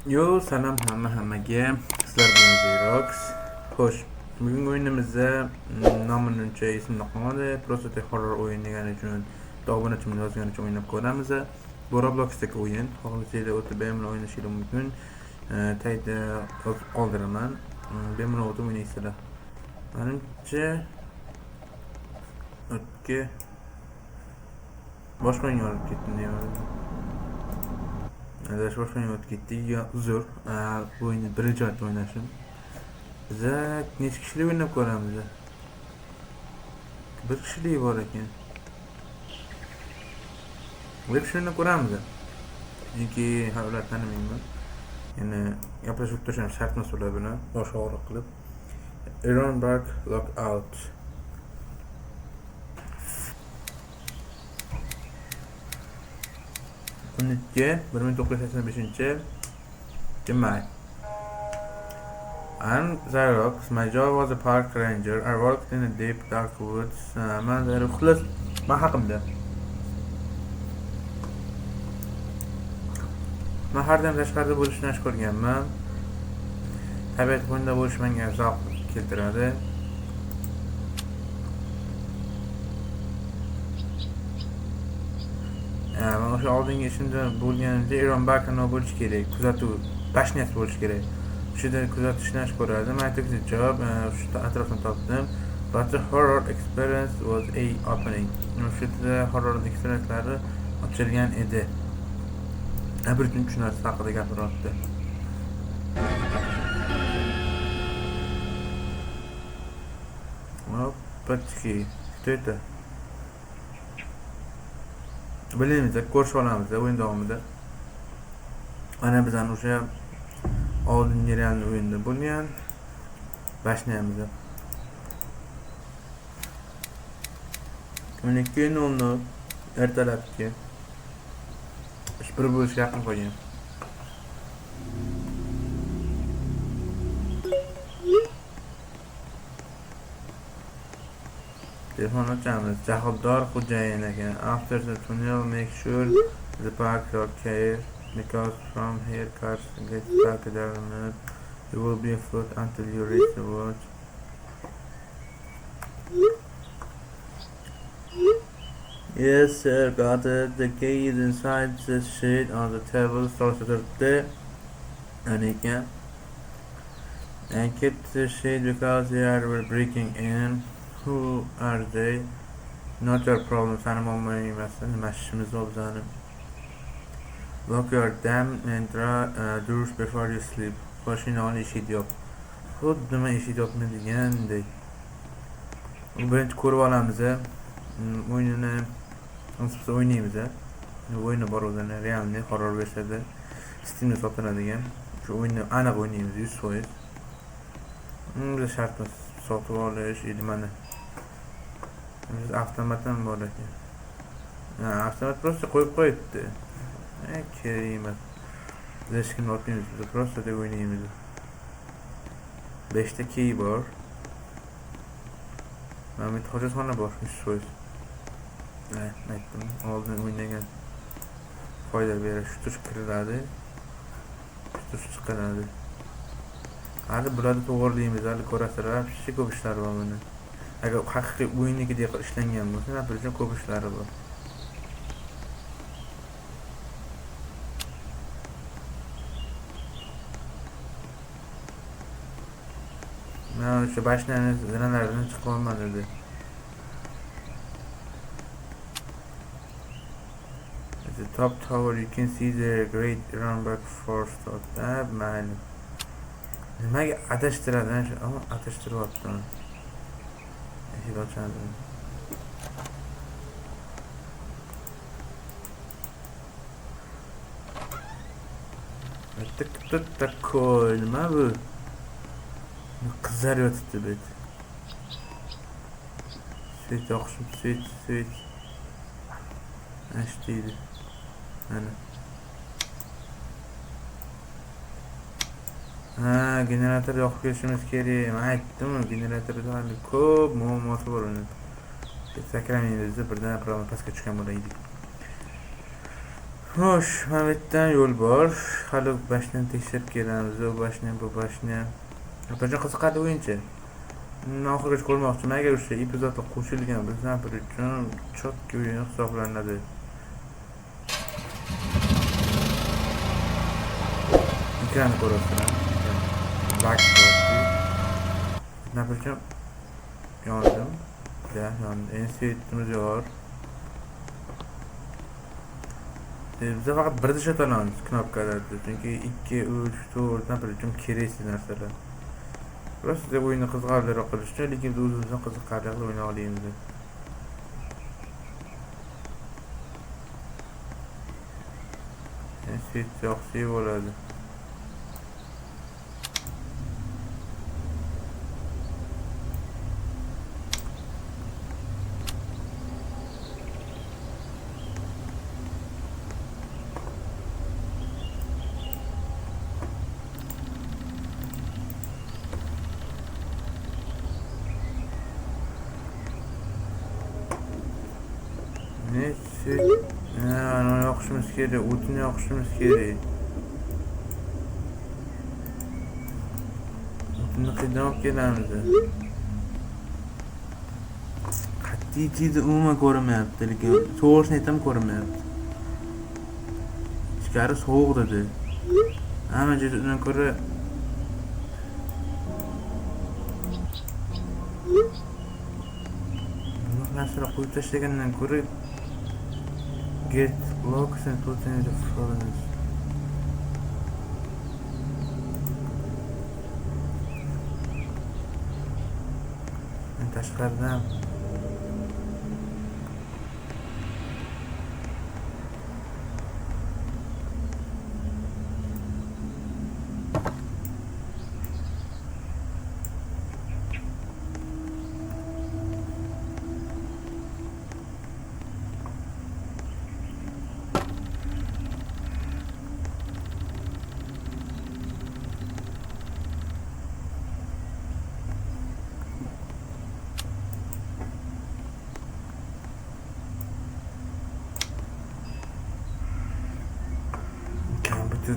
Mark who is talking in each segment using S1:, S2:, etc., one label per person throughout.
S1: Yo, salom hammaga. Sizlar bilan Xerox. Xo'sh, bugungi o'yinimizda nomini uncha esimda qolmadi. Prosta horror o'yin degani uchun obunachimni yozgani uchun o'ynab ko'ramiz. Bu Robloxdagi o'yin. Xohlasanglar o'tib bemalol o'ynashingiz mumkin. Tagda yozib qoldiraman. Bemalol o'tib o'ynaysizlar. Menimcha o'tga boshqa o'yinga olib ketdim deyman. Adash boshqa o'tib ketdik. Uzr. Bu o'yinni birinchi marta o'ynashim. Biza necha kishilik o'ynab ko'ramiz? Bir kishilik bor ekan. Bir kishi o'ynab ko'ramiz. Chunki ular tanimayman. Yana gaplashib o'tirishim shart emas ular bilan. Bosh og'riq qilib. Ironbark Lockout. Unutga 1985-may. I'm Xerox. My job was a park ranger. I worked in the deep dark woods. Men xullas men haqimda. Men har doim tashqarida bo'lishni yaxshi ko'rganman. Tabiat qo'ynida bo'lish menga zavq keltiradi. Men o'sha oldingi ishimda bo'lganimda Ironbarkni bo'lish kerak. Kuzatuv bashniyasi bo'lish kerak. Shunda kuzatishni yaxshi ko'rardim. Aytibdi javob shu atrofdan topdim. But the horror experience was eye-opening. Shunda horror experiencelari ochilgan edi. Bir kun shu narsa haqida gapiryapti. Opachki. Кто это? Bilamiz, ko'rishib olamiz o'yin davomida. Mana bizdan o'sha oldingi realni o'yinda bo'lgan bashniyamiz. 12:00 ertalabki. Ish bir bo'lishga yaqin qolgan. Telefon ochamiz. Jahldor xo'jayin ekan. After the tunnel, make sure the park is okay because from here cars get stuck down. You will be afloat until you reach the watch. Yes, sir, got it. The key is inside the sheet on the table. Sorted there. And keep the sheet because they are breaking in. Who are they? Not your problem. Sanam olmayı mesela meşimiz olacağını. Lock your damn and doors before you sleep. Başına onu işit yok. Xuddi men işit yokmi degandek. Birinchi ko'rib olamiz. O'yinini nasibsa o'ynaymiz. O'yini bor o'zini realni horror versiyada Steam'da sotiladigan. Shu o'yinni aniq o'ynaymiz 100%. Biz shartimiz sotib olish edi mana. Biz avtomatdan bor ekan. Avtomat prosta qo'yib qo'yibdi. Kerak. Biz hech kimni otmaymiz, biz prosta deb o'ynaymiz. 5 ta key bor. Mana bu hojatxona bor, 100%. Aytdim, oldin o'ynagan foyda beradi, shu tush kiriladi. Shu tush chiqaradi. Hali bularni to'g'rilaymiz, hali ko'rasizlar, ko'p ishlar bor buni. Agar haqiqiy o'yinnikidek ishlangan bo'lsa, napircha ko'p ishlari bor. Mana o'sha bashnani zinalardan chiqib olmadi. At the top tower you can see the great Ironbark forest of that man. Nimaga adashtiradi? Ama adashtiryapti. Eshik ochadi. Tek такой, nima bu? Qizlar yotibdi bet. Svet yoqishib, svet. Ashtiydi. Mana. Generator yoqib kelishimiz kerak. Men aytdim, generatorda hali ko'p muammosi bor uni. Sakramaymiz, birdan problem pastga tushgan bo'laydik. Xo'sh, mana bu yerdan yo'l bor. Hali bashni tekshirib kelamiz. U bashni, bu bashni. Qachon qiziqadi o'yinchi? Oxirigacha ko'rmoqchiman. Agar o'sha epizodga qo'shilgan bo'lsa, bir uchun chotki o'yin hisoblanadi. Ekranni ko'rasizlar. Bak ko'rasiz. Nima uchun yondim? Ya, yondi. Ensetimiz yo'q. Biz faqat bir dish olamiz knopkalarda. Chunki 2, 3, 4 nima uchun keraksiz narsalar. Просто sizga o'yinni qiziqarliroq qilish uchun, lekin biz o'zimizdan qiziqarli qilib o'ynay olamiz. Enset yo'qsa bo'ladi. Neyse. Ana yoqishimiz kerak, o'tni yoqishimiz kerak. O'tni qiydan olib kelamiz. Qat'iy chizdi umuman ko'rinmayapti, lekin to'g'risini aytsam ko'rinmayapti. Ichkari sovuq dedi. Hamma joydan ko'ra bu narsalar qo'yib tashlagandan ko'ra get locks and put in the furnace. Tashqaridan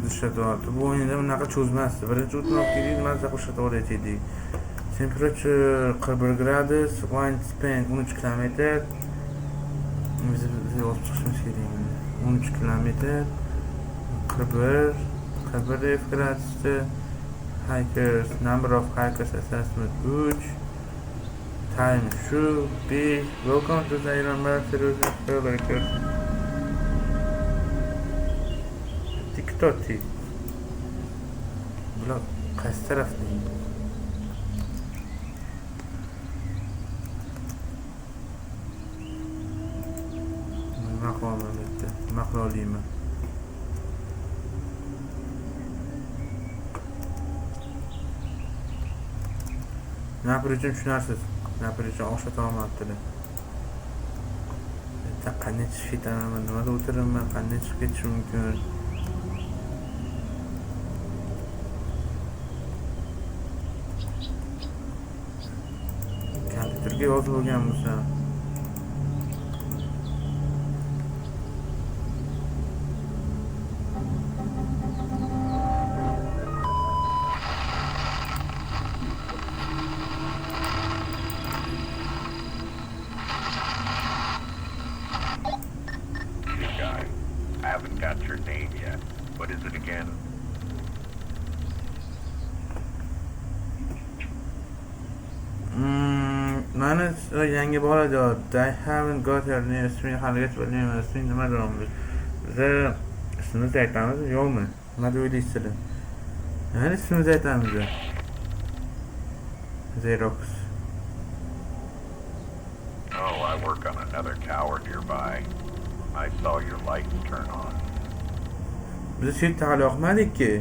S1: ishlatib bu o'yinda bunaqa cho'zmasdi. Birinchi o'tni olib keldik, mazza qo'shib o'raydik. Temperature 41 gradus, wind span 13 km. Biz yozib chiqishimiz kerak. 13 km 41 gradusda hikers, number of hikers assessment 3. Time shu 5. Welcome to the Iron Man series of Hikers. TikTok. Bular qaysi tarafda? Nima qilaman bitta? Nima qila olayman? Nima uchun tushunarsiz? Nima uchun o'xshata olmabdilar? Bitta qanday chiqib ketaman? Nimada o'tiraman? Qanday chiqib ketish mumkin? Kompyuterga yozib olgan bo'lsa mana yangi bola javobda I haven't got her name. Ismini haligacha bilmayman. Isming nima deyapmiz? Biz ismimizni aytamiz yo'qmi? Nima deb o'ylaysizlar? Mana ismimizni aytamiz. Xerox.
S2: Oh, I work on another tower nearby. I saw your lights turn on.
S1: Biz hech taxal yoqmadik-ki.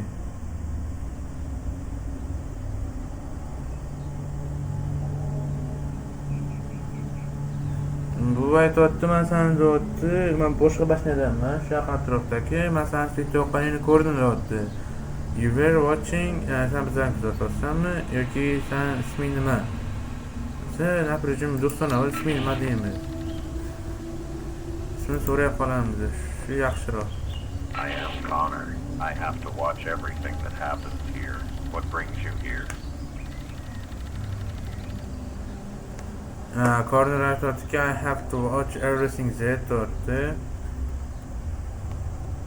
S1: Bu aytyapti, man sani deyapti, men boshqa bashnadanman, shu yoq atrofdagi, man sani sitda yoqqaningni ko'rdim deyapti. You were watching, sen bizdan kuzatyapsanmi yoki sen isming nima? Sen naprojim do'stona isming nima deymiz? Ismini so'rayib qolamiz, shu yaxshiroq.
S2: I am Connor. I have to watch everything that happens here. What brings you here?
S1: Corner aytayotdiki I have to watch everything deyapti.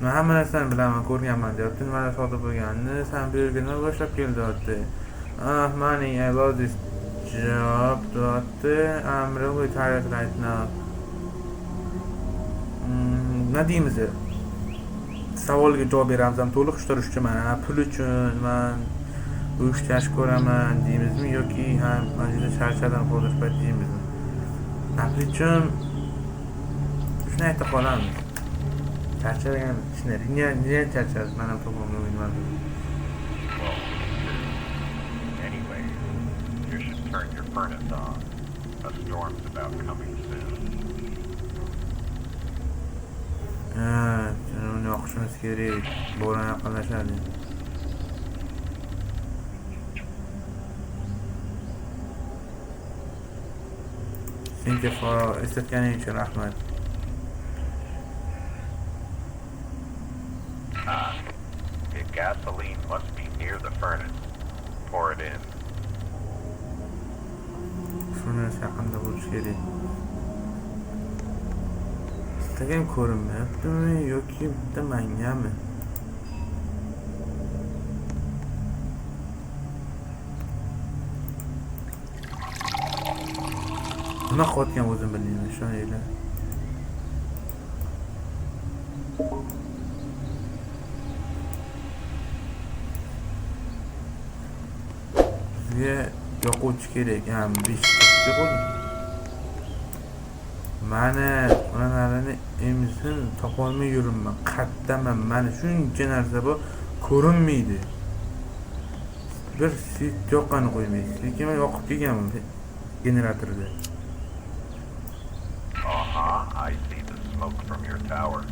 S1: Men hamma narsani bilaman, ko'rganman deyapti. Nimalar sodir bo'lganini san bu yerga nima boshlab keldiyapti. Money, I love this job deyapti. I'm really tired right now. Nima deymiz? Savolga javob beramiz ham to'liq ishtirishchiman. Pul uchun men bu ishni yaxshi ko'raman deymizmi yoki ham men juda charchadim hozir payt deymizmi? Pul uchun shuni ayta qolamiz. Charchagan ishni niye charchamiz? Men ham to'g'ri bilmadim.
S2: Well, anyway, you should turn your furnace on. A storm's about coming soon.
S1: Uni yoqishimiz kerak. Bo'ron yaqinlashadi. Senga eslatganing uchun rahmat.
S2: The gasoline must be near the furnace. Pour it in.
S1: Furnace yaqinda bo'lishi kerak. Istagan ko'rinmayaptimi yoki bitta mangami? Nima qilayotgan o'zim bilmayman, ishoninglar. Bizga yoquvchi kerak, ham 5 ta qo'ying. Mana onalarini emsin topolmay yuribman. Qatdaman, mana shuncha narsa bor, ko'rinmaydi. Bir svit yoqqani qo'ymaysiz. Lekin men yoqib kelganman generatorda.
S2: I see the smoke from your tower.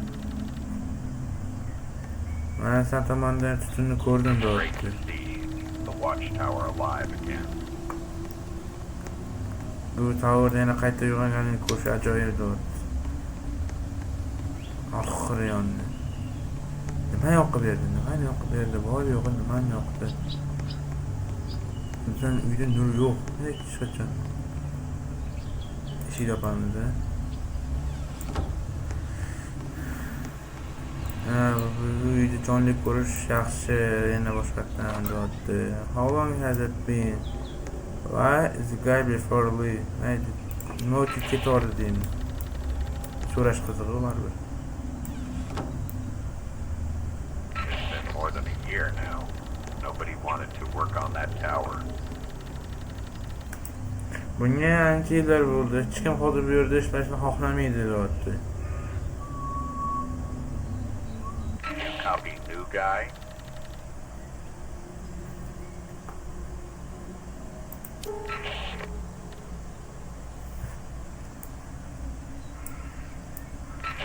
S1: Mana sen tomondan tutunni ko'rdim
S2: Great
S1: deyapti.
S2: to see the watchtower alive again.
S1: Bu towerda yana qayta uyg'onganini ko'rish ajoyib deyapti. Oxiri yondi. Nima yoqib berdi? Nimani yoqib berdi? Bor yo'g'i nimani yoqdi? Bizdan uyda nur yo'q. Hech qachon. Eshik yopamiz. Bu uyda jonlik ko'rish yaxshi, yana boshqatdan deyapti. How long has it been? Why is the guy before me? Nima uchun ketordi deymiz. So'rash qizig'i baribir.
S2: It's been more than a year now. Nobody wanted to work on that tower.
S1: Bunga ancha yillar bo'ldi. Hech kim hozir bu yerda ishlashni xohlamaydi deyapti.
S2: You copy new guy?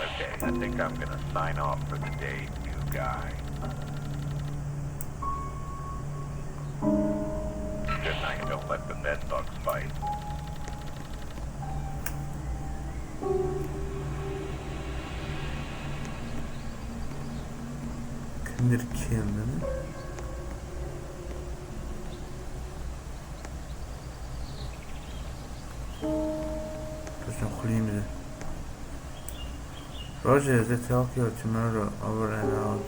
S2: Okay, I think I'm gonna sign off for the day, new guy. Good night, don't let the bed bugs bite.
S1: Kimdir keldimi? To'shin qulaymiz. Roger, the Tokyo tomorrow over and out.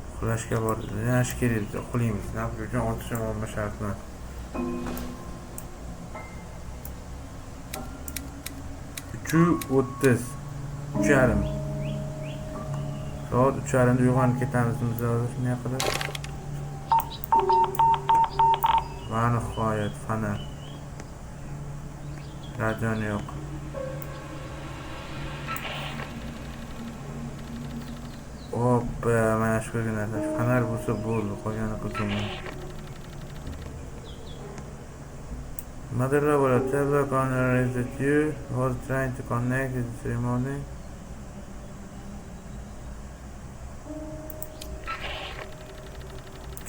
S1: Uxlashga bordi. Yaxshi kerak, uxlaymiz. Nafs uchun otishim olma shart emas. Uchu 30. 3:30. Soat 3:30da uyg'onib ketamiz biz hozir shunday qilib. Va nihoyat fonar. Radion yo'q. Hoppa, mana shu narsa. Fonar bo'lsa bo'ldi, qolgani qildim. Mother Robot, tell the Connor is that you was trying to connect with the ceremony.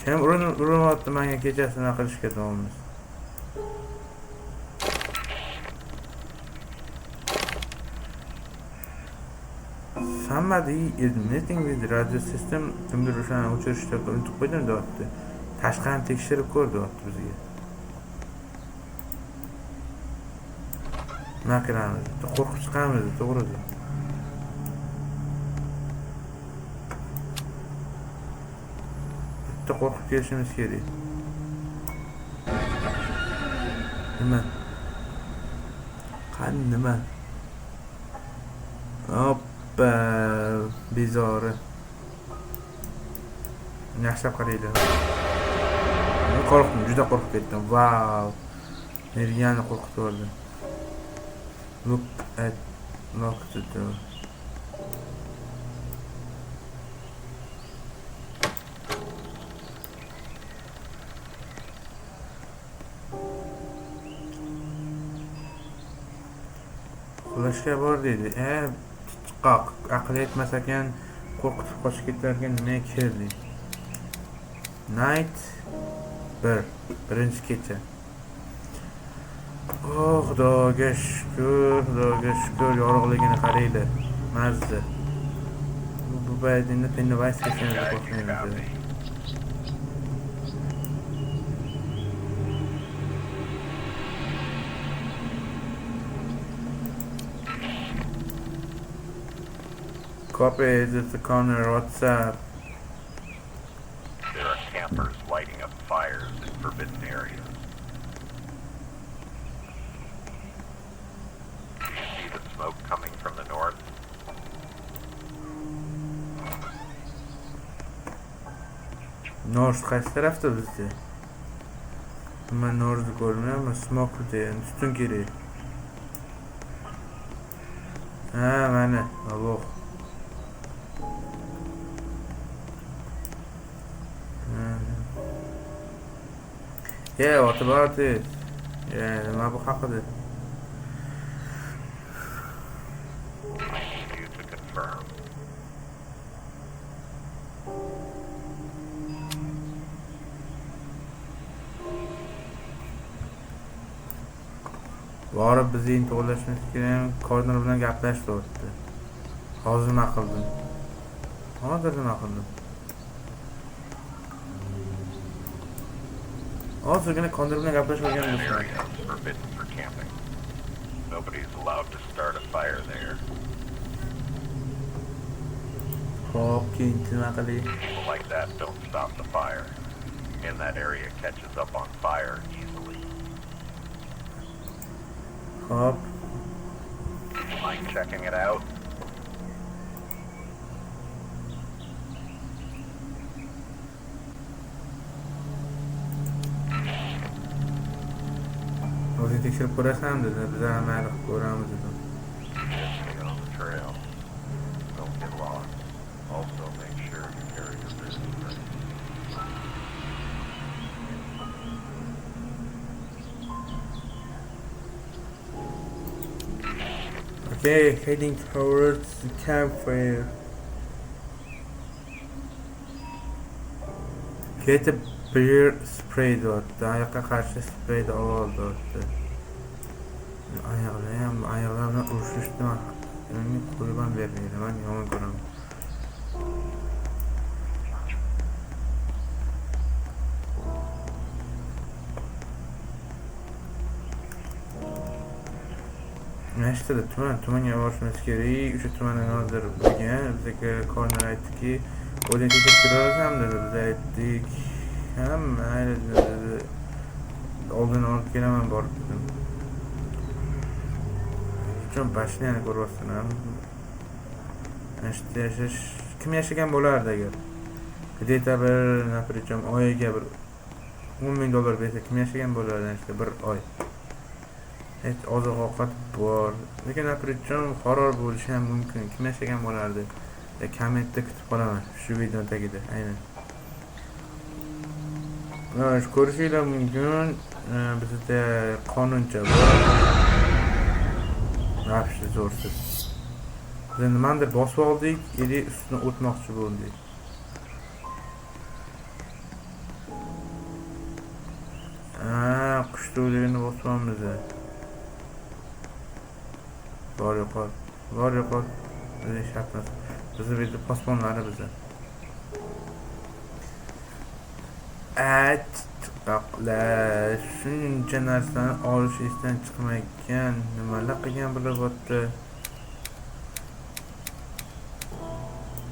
S1: Kim urunyapti menga kechasi nima qilishga deyapmiz. Somebody is messing with radio system. Kimdir o'shani o'chirishda unutib qo'ydim deyapti. Tashqarini tekshirib ko'r deyapti bizga. Nima qilamiz? Qo'rqib chiqamiz, to'g'ri. Bitta qo'rqib kelishimiz kerak. Nima? Qani nima? Hoppa, bezori. Yaxshilab qaraydi. Qo'rqdim, juda qo'rqib ketdim. Wow. Mergani qo'rqitib yubordi. Look at the door. Xulashga bor dedi. Chiqqoq. Aql yetmas ekan, qo'rqitib qochib ketarkan nima kirdi? Night 1. kecha. Oh, Xudoga shukr, yorug'ligini qaranglar. Mazza. Bu baydinda Pennywise kelganida qo'rqmaymiz. Copy, it's the corner, what's up?
S2: There are campers lighting up fires in forbidden areas. Do you see the smoke coming from the north?
S1: North qaysi tarafda bizda? Men North'ni ko'rmayapman, smoke degan tutun kerak. Ha, mana, Alloh. Yeah, what about it? Yeah, nima bu haqida?
S2: I need you to confirm.
S1: Borib bizni to'g'rilashimiz kerak, Korner bilan gaplashyapti. Hozir nima qildim? Hozirgina Korner bilan gaplashib
S2: That
S1: olgan
S2: area is forbidden for camping. Nobody's allowed to start a fire there.
S1: Hop, keyin nima qilay?
S2: People like that don't stop the fire, and that area catches up on fire easily.
S1: Hop.
S2: Mind checking it out?
S1: O'zing tekshirib ko'rasan dedi, biz ham mayli qilib ko'ramiz dedi.
S2: Stay on the trail. Don't get lost. Also make sure you carry your business ready.
S1: Okay, heading towards the campfire. Get a beer spray deyapti. Oyoqqa qarshi sprayni ol deyapti. Oyoqlar bilan urishishni menga qo'yib ham bermaydi. Men yomon ko'raman. Nashtada tumanga borishimiz kerak. O'sha tumandan hozir bo'lgan. Bizga Korner aytdiki, o'zing tekshirib ko'rasan dedi. Biz aytdik, ham mayli dedi. Oldin olib kelaman borib dedim. Chon bashniyani ko'ryapsan ham. Ashta yashash kim yashagan bo'lardi agar? Где-то bir napricham oyiga bir $10,000 bersa kim yashagan bo'lardi ashta bir oy. Hech oziq-ovqat bor. Lekin napricham horor bo'lishi ham mumkin. Kim yashagan bo'lardi? Kommentda kutib qolaman shu video tagida. Aynan. Ko'rishinglar mumkin. Bizda qonuncha bor. Вообще zo'rsiz. Biz nimadir bosib oldik, ustini o'tmoqchi bo'ldik. suvligini bosamiz. Bor yo'qol. Bor yo'qol. Biz ishlatmas. Bizi bir posponlari bizi. Chiqaqlar. Shuncha narsani olish esdan chiqmagan. Nimalar qilgan bo'lyapti?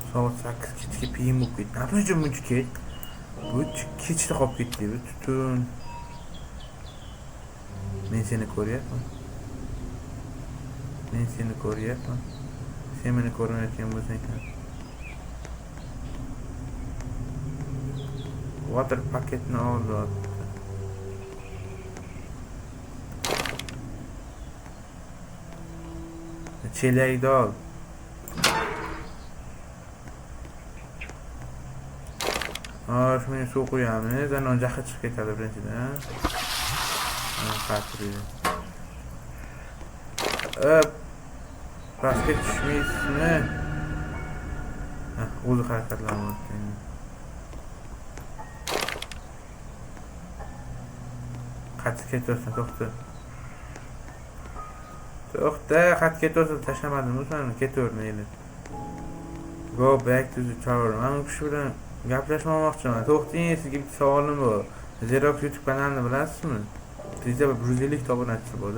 S1: Soat 8 kechga piyim bo'lib ketdi. Nafaqat buncha kech. Bu kechda qolib ketdi. Bu tutun. Men seni ko'ryapman. Men seni ko'ryapman. Sen meni ko'rmayotgan bo'lsang ham. Water paketni oldi. Chelakni ol. Shuni suv qo'yamiz. Anon jahi chiqib ketadi birinchidan. Qatri. Pastga tushmaysizmi? O'zi harakatlanmoqda. Qattiq ketyapsan, to'xta. To'xta, qattiq ketyapsan, tashlamadim o'zini, ketaver mayli. Go back to the tower. Men u kishi bilan gaplashmoqchiman. To'xting, sizga bitta savolim bor. Xerox YouTube kanalini bilasizmi? Bizda 150 ta obunachi bor.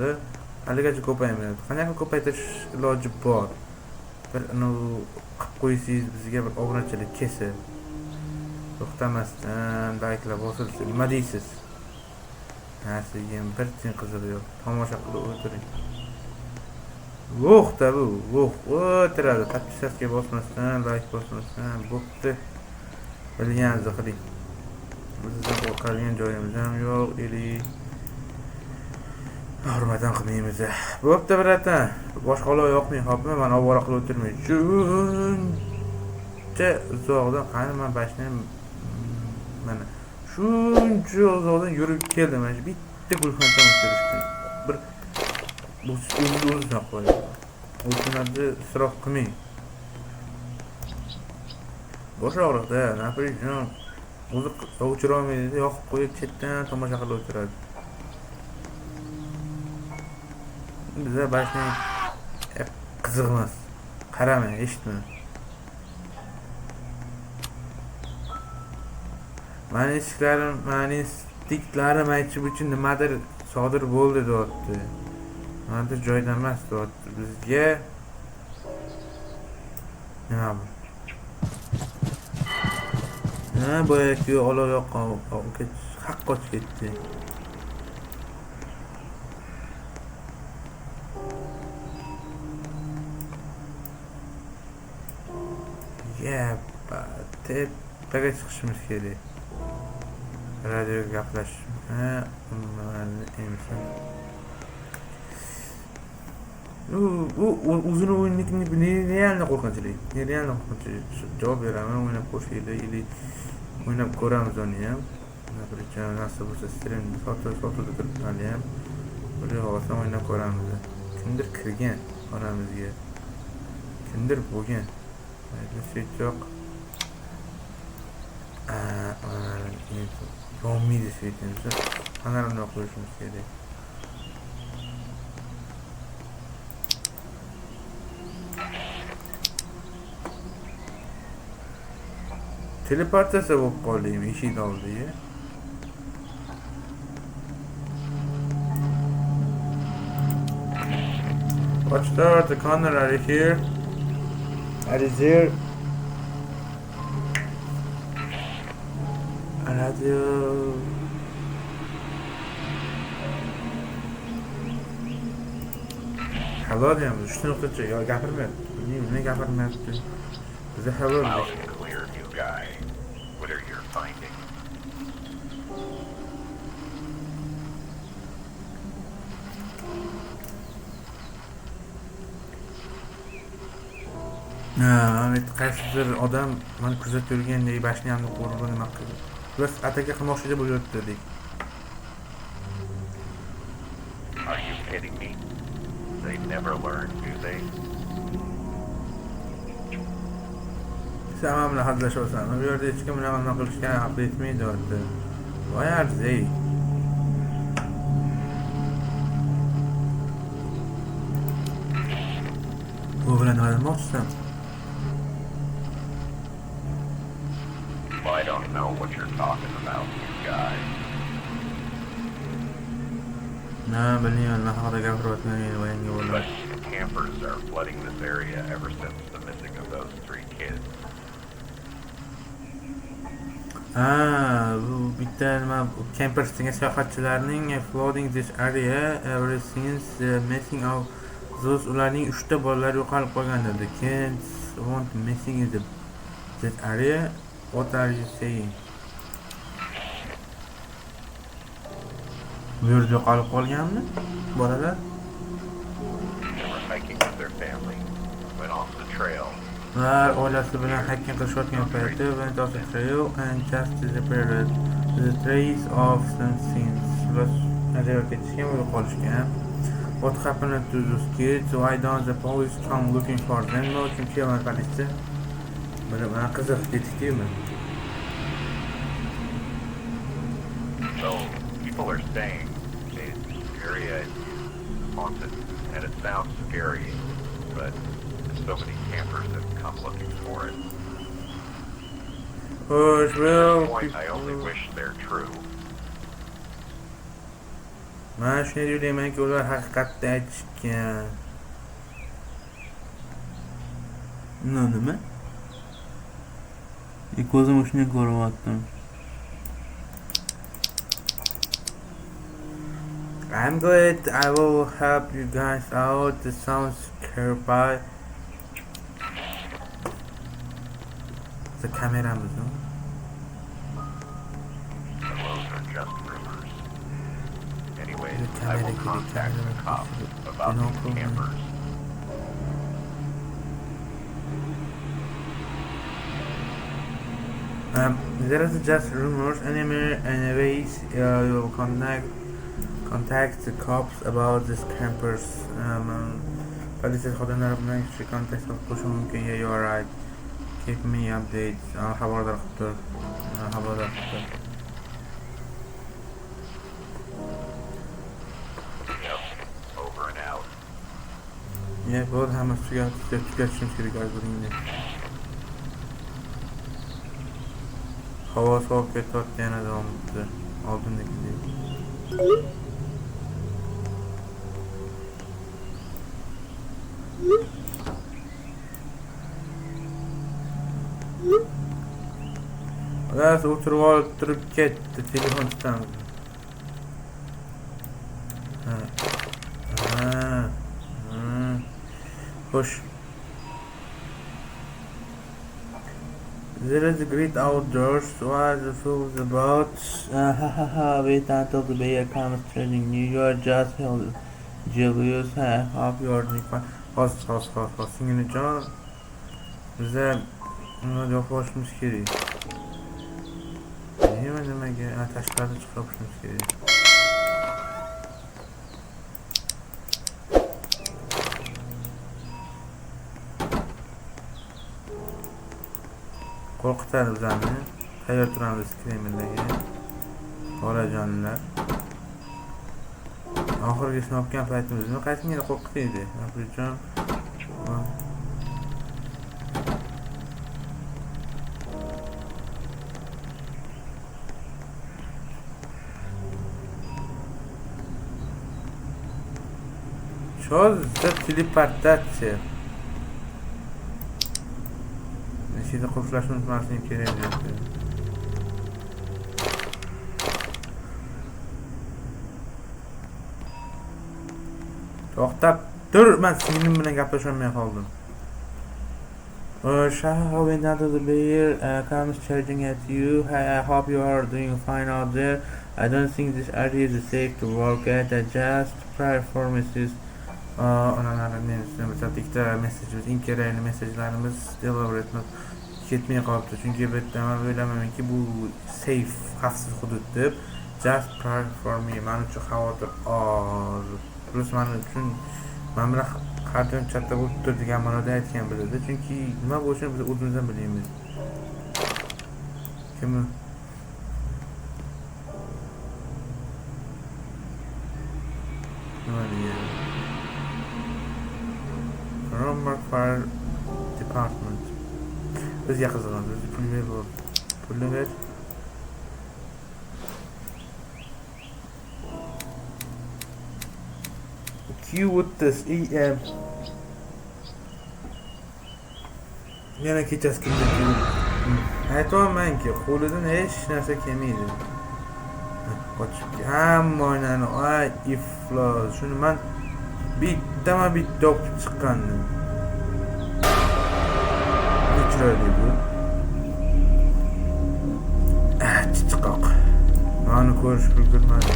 S1: Haligacha ko'paymayapti. Qanaqa ko'paytirish iloji bor? Bir qilib qo'ysangiz bizga bir obunachilik kelsa. To'xtamasdan like'lar bosilsa, nima deysiz? Sizga bir tin qizig'i yo'q. Tomosha qilib o'tiring. Vo'xda bu, o'tiradi. Подписаться bosmasdan, like bosmasdan bo'pti. Bilganingizni qiling. Bizdan qo'rqadigan joyimiz ham yo'q, hurmatdan qilmaymiz. Bo'pti, biratan. Boshqa olov yo'qmi, hopmi? Men ovora qilib o'tirmay. Shuncha uzoqdan qani men bashnam mana shuncha uzoqdan yurib keldim. Mana bitta gulxandan o'tirishdim. Bir bu o'zimdan qo'ydim. O'shlarni isrof qilmang. Bosh og'riqda, naprijon. O'zi o'chirolmaydi, yoqib qo'yib chetdan tomosha qilib o'tiradi. Bizda bashnang qiziq emas. Qarama, eshitma. Mani stiklarim aytib uchun nimadir sodir bo'ldi deyapti. Mana joyda emas deyapti. Bizga nima bu? Boyagi olov yoqqan, haq qochib ketdi. Tepaga chiqishimiz kerak. Radio gaplash. O'zini o'yinlikni nerealni qo'rqinchlik. Nerealni qo'rqinchlik. Javob beraman, o'ynab ko'rishaylik, o'ynab ko'ramiz uni ham. Naprijon, nasib bo'lsa stream foto turibman ham. Buni olsam o'ynab ko'ramiz. Kimdir kirgan xonamizga. Kimdir bo'lgan. Mayli set yo'q. Yonmaydi setimizni. Qanarini qo'yishimiz kerak. Teleportatsiya bo'lib qoldim eshik oldiga. Watchtower, the corner, are you here? Are you there? Radio. Hello deyapmiz. 3 nuqtacha yo gapirmayapti. Nima gapirmayapti? Biza hello deyapti.
S2: Guy. What are your findings?
S1: Qaysidir odam meni kuzatib yurgandek bashnamni qo'rib nima qildi. Biz ataka qilmoqchi bo'lyapti dedik.
S2: Are you kidding me? They never learn, do they?
S1: Sen bilan hazillashasan. Bu yerda hech kim bilan nima qilishga haqli etmaydi deyapti. Voy arzey. u bilan nima demoqchisan?
S2: Well, I don't know what you're talking about, you guys.
S1: Na bilmayman, nima haqida gapiryapsan vayanga
S2: But
S1: bo'ladi.
S2: campers are flooding this area ever since the missing of those 3 kids.
S1: Bu bitta nima campers degan sayohatchilarning flooding this area ever since missing of those ularning 3 ta bolalari yo'qolib qolgan dedi. Kids want missing in this area. What are you saying? Bu yerda yo'qolib qolganmi bolalar?
S2: They were hiking with their family, went off the trail.
S1: Ular oilasi bilan hiking qilishayotgan payti went off the trail and just disappeared. The trace of some sins. Ular adashib ketishgan va yo'qolishgan. What happened to those kids? Why don't the police come looking for them? No, chunki politsiya mana qiziq ketdikmi?
S2: So people are saying the area is haunted, and it sounds scary, but so many campers have come looking for it.
S1: Well,
S2: At this point, I only wish they're true.
S1: mana shuni o'ylaymanki, ular haqiqatni aytishgan. Nima? Ko'zim shuni ko'ryaptim. I'm good. I will help you guys out. This sounds scary. The camera
S2: And those are just rumors. Anyways, I will contact the cops about these campers.
S1: There is just rumors. Anyways, you will contact the cops about these campers. Politsiya xodimlari bilan kontakt qilish mumkin. Yeah, you are right. Keep me updated. Xabardor qilib tur.
S2: Yep, over and out.
S1: Yeah, bo'ldi, hammasi tugatishimiz kerak bugunga. Havo sovib ketyapti, yana davom etdi. Oldindagidek. Ular o'tirib olib turib ketdi, telefon tutamiz. Xo'sh. There is a great outdoors. What the fool's about? Wait until the bear comes turning New York. Just held Julius. Hope you are doing fine. Hos. Singiljon. Bize gaplashishimiz kerak. Nimaga tashqarida chiqib turishimiz kerak. Qo'rqitadi bizlarni. Tayyor turamiz Kremldagi bolajonlar. Oxirgisini olgan paytimizda qaytingina qo'rqitdi. Abdujon. Что за телепортация? Nechida qulflashni unutmaslik kerak deyapti. To'xtab tur, men singlim bilan gaplasholmay qoldim. Shah went out of the bear comes charging at you. I hope you are doing fine out there. I don't think this area is safe to work at. I just pray for Mrs. Bitta messajimiz, eng kerakli mesajlarimiz deliver etib ketmay qolibdi. Chunki bitta men o'ylamaymanki bu safe, xavfsiz hudud deb. Just pray for me. Men uchun xavotir plus men uchun men bilan har doim chatda bo'lib tur degan ma'noda aytgan bo'ladi. Chunki nima bo'lishini biz o'zimizdan bilamiz. Kim nima deydi? Remember Bizga qiziqamiz. Biz pul ber bor. Pulni ber. Q o'ttiz EM. Yana kechasi kimdir aytolmanki, qo'lidan hech narsa kelmaydi. Qochib hamma oynani, ay iflos. Shuni men bitta o'qib chiqqandim. Chiroyli bu. Chiqoq. Mani ko'rish ulgurmadi.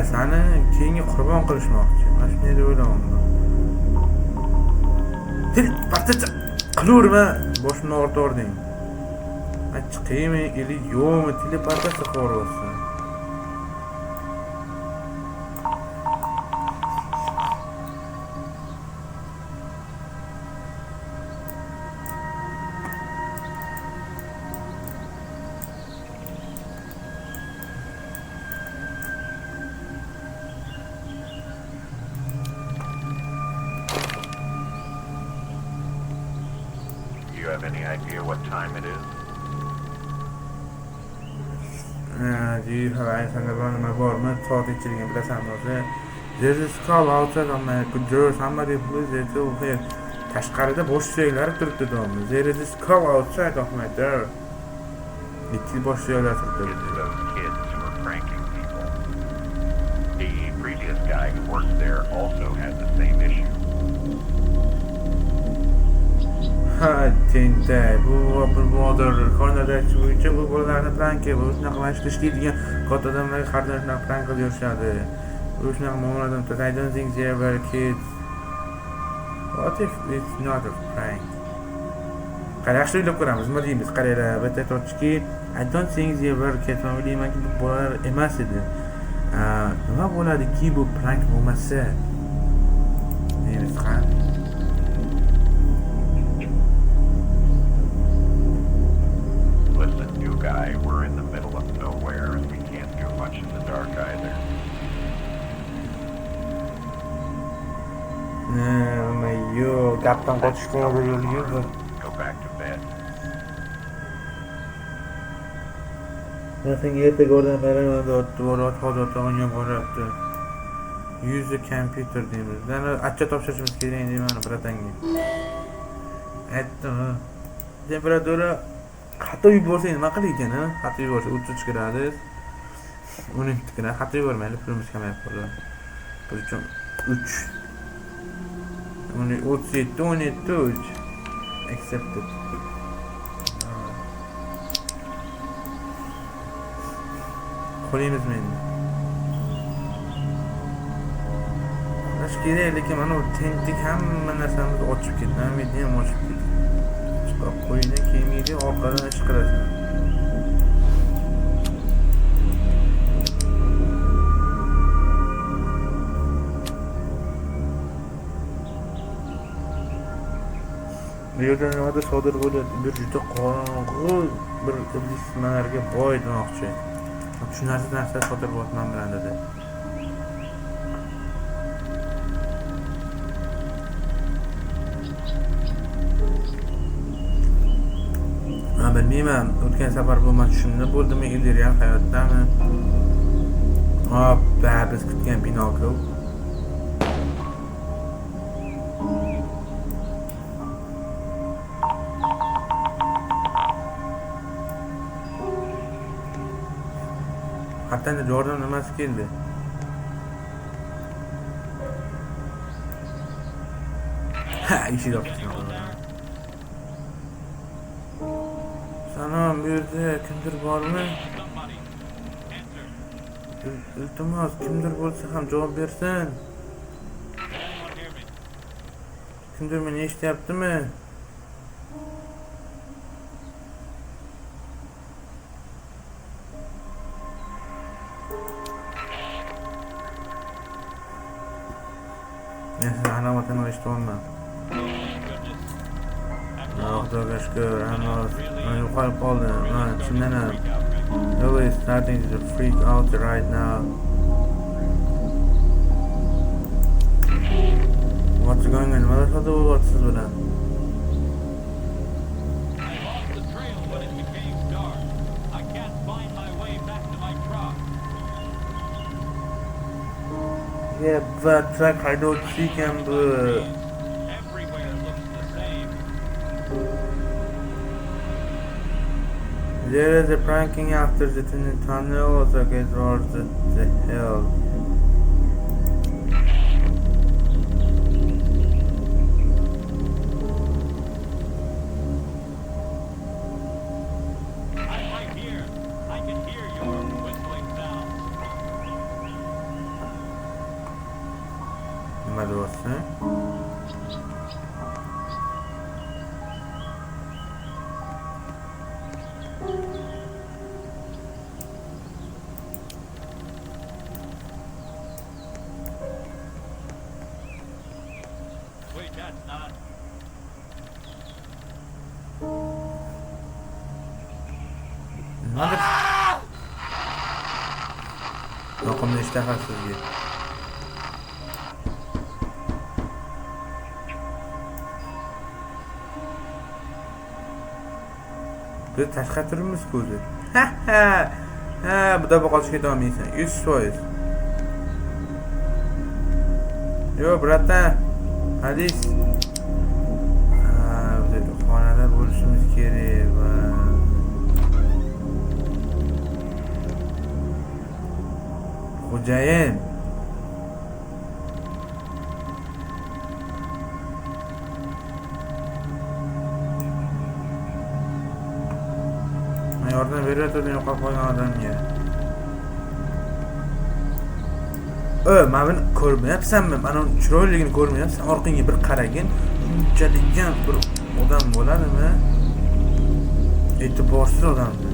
S1: Seni keyingi qurbon qilishmoqchi. Mana shunday deb o'ylayapman. Til pastacha qilurma, boshimni ortording. Chiqaymi, ili yo'qmi, tili pastacha qo'rg'osin.
S2: Do you have any idea what time it is?
S1: Do you have any nima bormi? Soat ichirgan bilasanmi o'zi? There is call outside on my door. Somebody please let me here. Tashqarida bosh suyaklar turibdi domla. There is call outside of my door. Ikki bosh suyaklar turibdi.
S2: It's those kids who are pranking people. The previous guy who worked there also had the same issue.
S1: Ha, tentak. Bu model kornerdagi bo'yicha bu bolalarni pranki, bu shunaqa ishlaydigan katta odamlarga qardan shunaqa prank qilib yurishadi. Bu shunaqa muomaladan I don't think they were kids. What if it's not a prank? Qara yaxshi o'ylab ko'ramiz, nima deymiz? Qaranglar, bu aytmoqchiki, I don't think they were kids. Men o'ylaymanki bu bolalar emas edi. Nima bo'ladiki bu prank bo'lmasa? Deymiz, ha?
S2: Listen, new guy, we're in the middle of nowhere and we can't do much in the dark either.
S1: Yo'q, gapdan qochishga yo'l yo'q.
S2: Go back to bed.
S1: Men senga ertaga o'rdan beraman, hozir o'ynab boryapti. Use the computer deymiz. Yana achcha topshirishimiz kerak deyman bratanga. Aytdim. Temperatura xato yuborsang nima qilakan, ha? Xato yuborsa 33 gradus. 12 gradus. Xato yubormayli, pulimiz kamayib qoldi. Biz uchun 3. 37 accepted. Qo'yimizmi endi? Qo'yish kerak, lekin mana bu tentik hamma narsamizni ochib ketdi. Hammasini ham ochib ketdi. Chiqib qo'yingdan keyingi orqadan ish qilasan. Bu yerda nimadir sodir bo'lyapti? Bir juda qorong'u bir iblislarga boy demoqchi. Tushunarsiz narsa sodir bo'lyapti men bilan dedi. Men bilmayman, o'tgan safar bu men shunda bo'ldimi, yoki real hayotdami? Hoppa, biz kutgan Pinokio. Hatta Jordan nimasi keldi? Ha, eshik yopdi. Salom, bu yerda kimdir bormi? Iltimos, kimdir bo'lsa ham javob bersin. Kimdir meni eshityaptimi? Men sizni alomatini eshitolmam. Xudoga shukr, hammamiz yo'qolib qoldi. Men chindan ham really starting to freak out right now. What's going on? Nimalar sodir bo'lyapti siz bilan? Yeah, but truck haydovchisi ekan bu. There is a pranking after the tunnel also gets towards the hill.
S3: I'm right here. I can hear your whistling sounds.
S1: Nima deyapsan?
S3: Wait, that's not.
S1: Nimadir? Yoqimli ishtaha sizga. Biz tashqari turibmiz ko'zi. Ha, bu da qochishga davom etsan. 100%. Yo, bratan. Hadis. Biz xonada bo'lishimiz kerak va xo'jayin. Men yordam beryapti, yo'qolib qolgan odamga. Men buni ko'rmayapsanmi? Mana uni chiroyligini ko'rmayapsan? Orqangga bir qaragin. Unchaligan bir odam bo'ladimi? E'tiborsiz odamdir.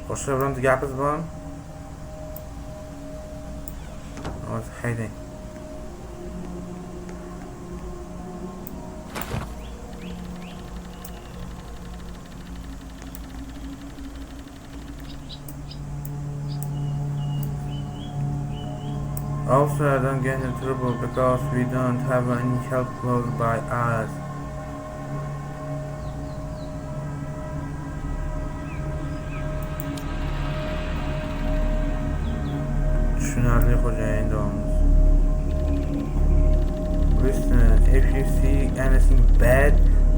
S1: Boshqa bironta gapingiz bormi? Hozir haydang. Also, I don't get in trouble because we don't have any help close by us. Tushunarli xo'jayin davomimiz. Listen, if you see anything bad,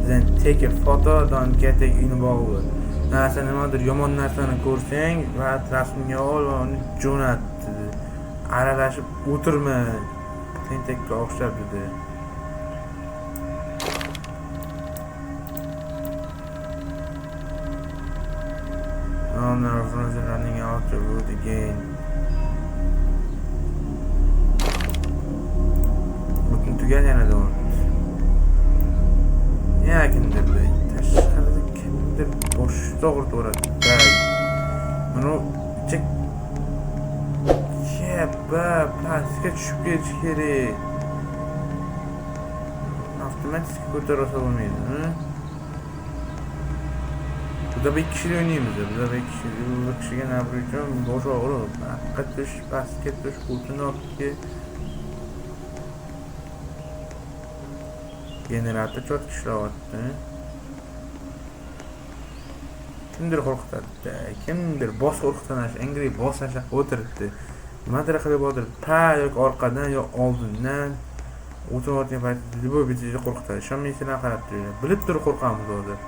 S1: then take a photo, don't get involved. Narsa nimadir yomon narsani ko'rsang, va rasmga ol va uni jo'nat. Aralashib o'tirma. Tentakka o'xshab dedi. Oh no, friends are running out the road again. Tugan yana davom etdi. Yana kimdir tashqarida kimdir boshni og'ritib yuboradi. Buni chek plastikka tushib ketish kerak. Avtomatik ko'tarib olmaydi. Burada bir kişi oynayayım biz. Burada bir kişiga nabri uchun bosh og'rib, pastga tush, pastga tush, o'tin ortga. Generator çok ishlayapti. Kimdir qo'rqitadi, kimdir boss qo'rqitanash, angry boss ashaq o'tiribdi. Nimadir qilib o'tiribdi, yoki orqadan yo oldindan o'tirayotgan paytda libo bizni qo'rqitadi. Ishonmaysizlar qarab turinglar. Bilib turib qo'rqamiz hozir.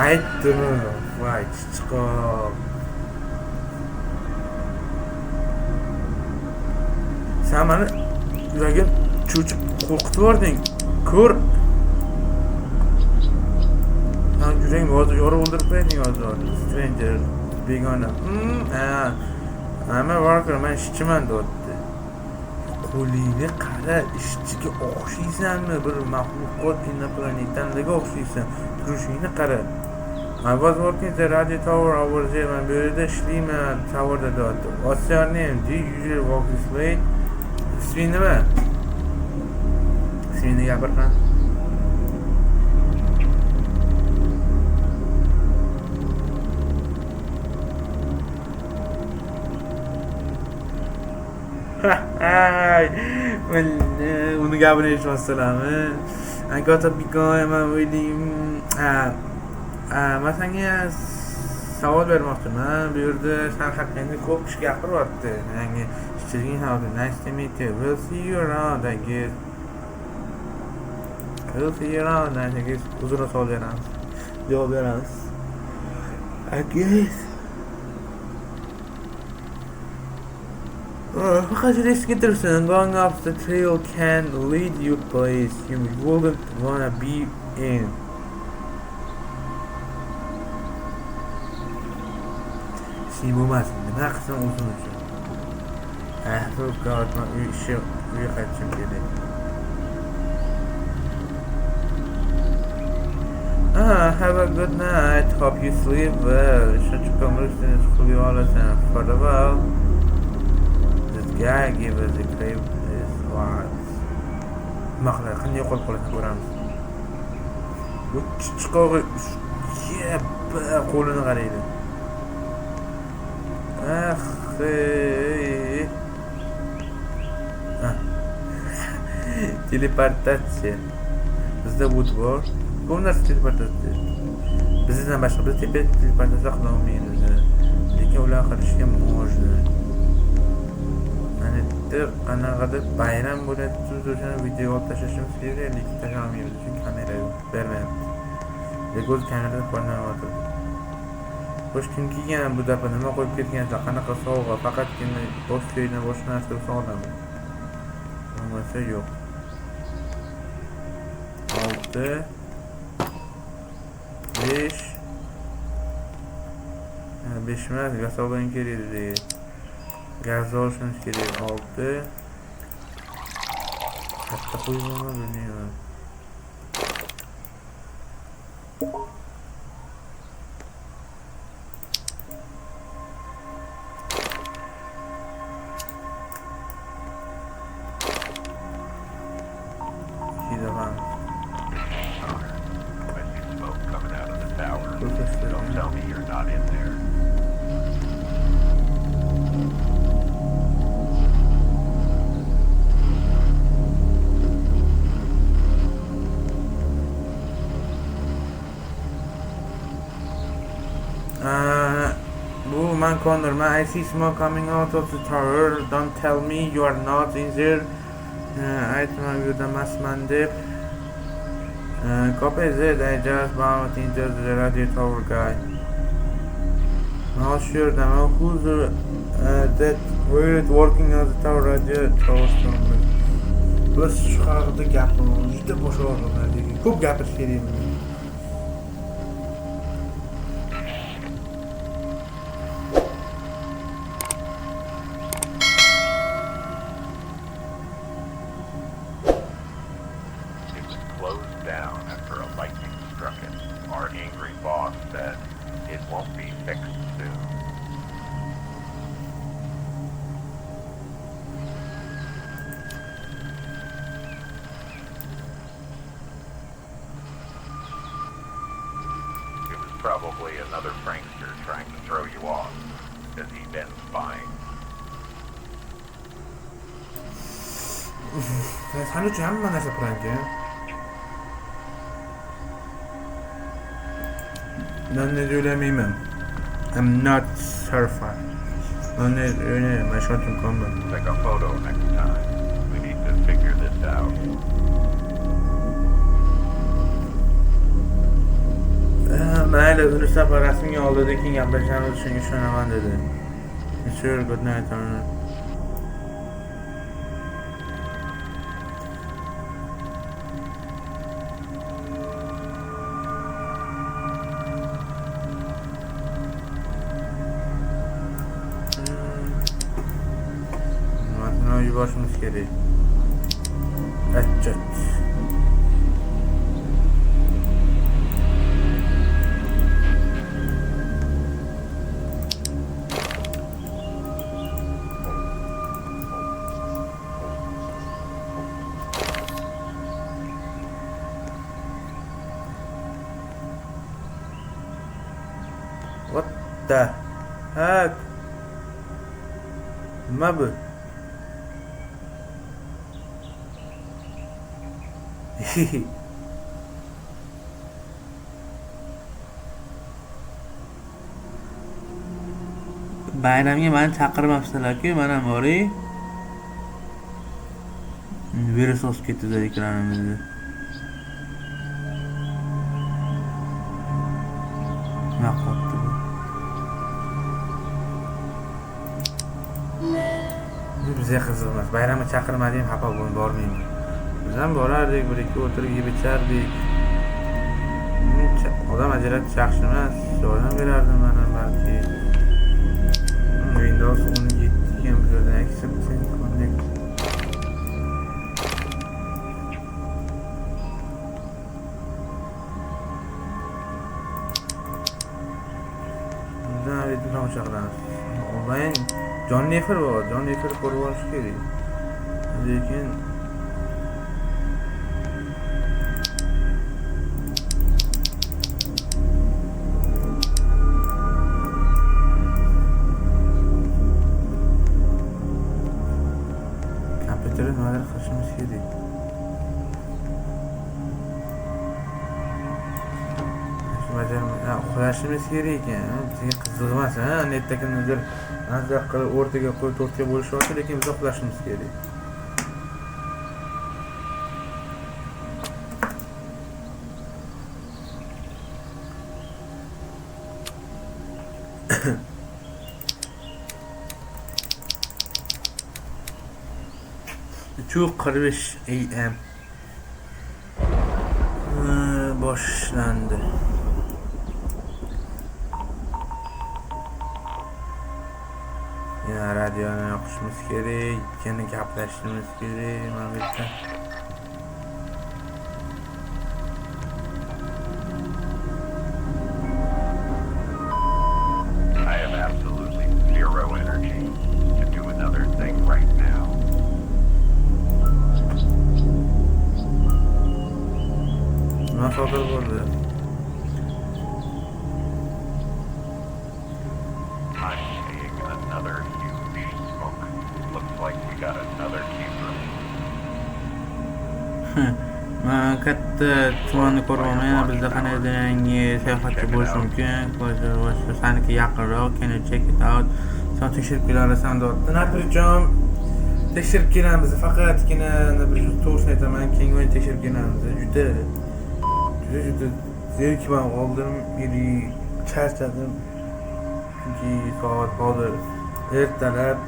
S1: Aytdim, voy chiqib. Sen beni yuragim cho'chib qo'rqitib yubording. Ko'r. Yürek hozir yorib o'ldirib qo'yading hozir. Stranger, begona. Hamma worker, men ishchiman deyapti. Qo'lingni qara, ishchiga o'xshaysanmi? Bir maxluqot inoplanetanga o'xshaysan. Turishingni qara. I was working the radio tower over there. Men bu yerda ishlayman, towerda deyapti. What's your name? Do you usually walk this way? Isming nima? Ismingni gapirma. Uni gapini eshitmasdilarmi? I got a big guy, man waiting. Men senga savol bermoqchiman. Bu yerda sen haqingda ko'p ish gapiryapti. Yangi ishchiliging haqida. Nice to meet you. We'll see you around, I guess. We'll see you around, I guess. Uzun savol beramiz. Javob beramiz. I guess. Faqat risk getirsin. Going up the trail can lead you place you wouldn't wanna be in. Şey bo'lmasin. Nima qilsam o'zim uchun. Forgot men uyga qaytishim kerak. Have a good night. Hope you sleep well. Shuncha ko'mirishdan uxlay olasan. Farewell. This guy gave us a crave is what? Maqla qanday yo'qolib qoladi ko'ramiz. Bu chiqog'i qo'lini qaraydi. Teleportatsiya. Bizda o't bor. Bu narsa teleportatsiya. Bizdan boshqa biz teleportatsiya qila olmaymiz. Lekin ular qilishga можно. Mana qanaqadir bayram bo'ladi, o'shani video olib tashlashimiz kerak, lekin tashlamaymiz, chunki kamera bermayapti. Lekin o'z kameradan foydalanyapti. Xo'sh, kim kiygan bu daf'a nima qo'yib ketgansa, qanaqa sovg'a, faqatgina bosh ko'ydan boshqa narsa sog'lami? Bo'lmasa yo'q. 6 5 emas, gaz olgan kerak edi. Gaz olishimiz kerak. 6 katta qo'yibman, bilmayman.
S2: I see smoke coming out of the tower. Don't tell me you're not in there.
S1: Bu man Connor, man, I see smoke coming out of the tower. Don't tell me you are not in there. Aytmang yurdamasman deb. Copy that. I just bumped into the radio tower guy. Not sure now who's that weird working on the tower radio tower stronger. Biz shu haqida gapiramiz. Juda bosh og'riqlar. Ko'p gapirish kerak.
S2: Down after a lightning struck it. Our angry boss said it won't be fixed soon. It was probably another prankster trying to throw you off. Has he been spying?
S1: Sen uchun hamma narsa prank, I'm not certified. My shot in combat.
S2: Take a photo next time. We need to figure this out.
S1: Mayli, uni safar rasmiy oldida keyin gaplashamiz, shunga ishonaman dedi. Sure, good night. yuborishimiz kerak. Achchat. What the heck? Nima bu? Bayramga meni chaqirmabsizlar-ku, mana boray. Virus o'sib ketdi ekranimizda. Nima qilibdi bu? Bizga qiziq emas. Bayramga chaqirmading, xafa bo'lib bormayman. Biz ham borardik, bir-ikki o'tirib yeb ichardik. Odam ajratish yaxshi emas. Yordam berardim mana balki. Windows 17 ham bizda accept connect. Bizda video tomosha qilamiz. Onlayn John Nefer bor, John Nefer ko'rib olish kerak. Lekin kompyuterda nimadir qilishimiz kerak. Uxlashimiz kerak ekan. Bizga qiziq emas, netda kimnidir nazar qilib o'rtaga qo'yib to'rtga bo'lishyapti, lekin biz uxlashimiz kerak. Uch 45 AM boshlandi. Yana radioni yoqishimiz kerak, yana gaplashishimiz kerak. Mana bu yerda
S2: I have absolutely zero energy to do another thing right now.
S1: nima sodir bo'ldi?
S2: I'm seeing another huge smoke. Looks like we got another keeper.
S1: Men katta tumanni ko'rmayman. Yana bizda qanday yangi sayohatchi bo'lishi mumkin. Qo'ydi, saniki yaqinroq, can you check it out? Sen tekshirib kelarasan debdi. Naprichom tekshirib kelamiz. Faqatgina bir to'g'risini aytaman, keyingi o'yin tekshirib kelamiz. Juda zerikman qoldim, charchadim. Chunki soat hozir ertalab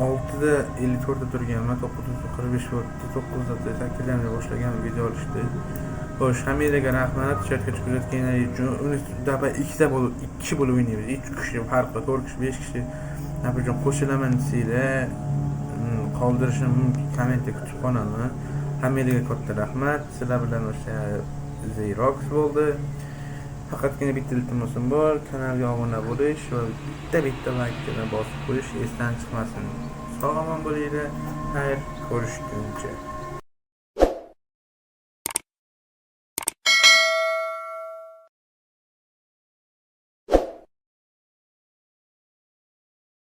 S1: 6:54 da turganman, 9:45 bo'ldi. 9:08 boshlagan video olishdi. Xo'sh, hammaga rahmat. Chatga chiqayotganlar uchun unda 2 kishi bo'lib o'ynaymiz. 3 kishi farq bor, 4 kishi, 5 kishi. Naprichom qo'shilaman desanglar, qoldirishim mumkin, kommentda kutib qolaman. Hammaga katta rahmat. Sizlar bilan o'sha Xerox bo'ldi. Faqatgina bitta iltimosim bor, kanalga obuna bo'lish va bitta laykni bosib qo'yish esdan chiqmasin. Sog' omon bo'linglar. Xayr, ko'rishguncha.